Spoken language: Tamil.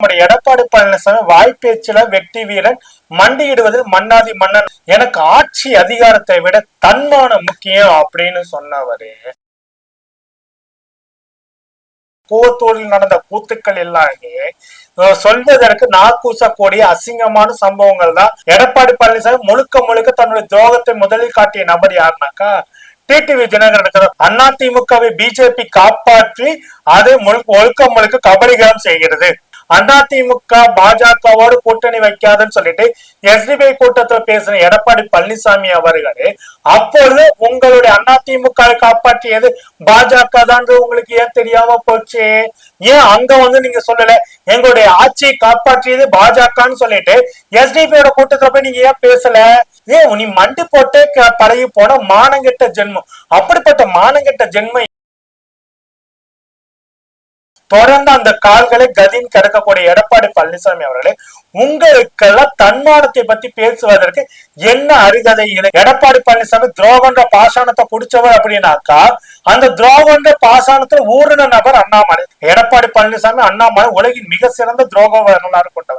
நம்முடைய எடப்பாடி பழனிசாமி வாய்ப்பேச்சுல வெற்றி வீரன், மண்டியிடுவதில் மன்னாதி மன்னன், எனக்கு ஆட்சி அதிகாரத்தை விட தன்மானம் முக்கியம் அப்படின்னு சொன்னவரு கூவத்தூரில் நடந்த கூத்துக்கள் எல்லாமே சொல்வதற்கு நாக்கூசக்கூடிய அசிங்கமான சம்பவங்கள் தான். எடப்பாடி பழனிசாமி முழுக்க முழுக்க தன்னுடைய துரோகத்தை முதலில் காட்டிய நபர் யாருனாக்கா டிடிவி தினகரன். அதிமுகவை பிஜேபி காப்பாற்றி அதை முழுக்க முழுக்க கபலீகரம் செய்கிறது. அதிமுக பாஜகவோடு கூட்டணி வைக்காதுன்னு சொல்லிட்டு எஸ்டிபி கூட்டத்தில் பேசின எடப்பாடி பழனிசாமி அவர்களே அப்பொழுது உங்களுடைய அதிமுக காப்பாற்றியது பாஜக தான் உங்களுக்கு ஏன் தெரியாம போச்சு? ஏன் அங்க நீங்க சொல்லல எங்களுடைய ஆட்சியை காப்பாற்றியது பாஜகன்னு சொல்லிட்டு எஸ்டிபியோட கூட்டத்துல போய் நீங்க ஏன் பேசல? ஏன் நீ மண்டி போட்டு பழகி போன மானங்கெட்ட ஜென்மம். அப்படிப்பட்ட மானங்கெட்ட ஜென்மம் தொடர்ந்து அந்த கால்களை கதின்னு கிடக்கக்கூடிய எடப்பாடி பழனிசாமி அவர்களே உங்களுக்கெல்லாம் தன்மானத்தை பத்தி பேசுவதற்கு என்ன அருகதை இல்லை? எடப்பாடி பழனிசாமி துரோகன்ற பாசானத்தை குடிச்சவர் அப்படின்னாக்கா அந்த துரோகன்ற பாசானத்துல ஊறின நபர் அண்ணாமலை. எடப்பாடி பழனிசாமி அண்ணாமலை உலகின் மிக சிறந்த துரோக வரலாறு கொண்டவர்.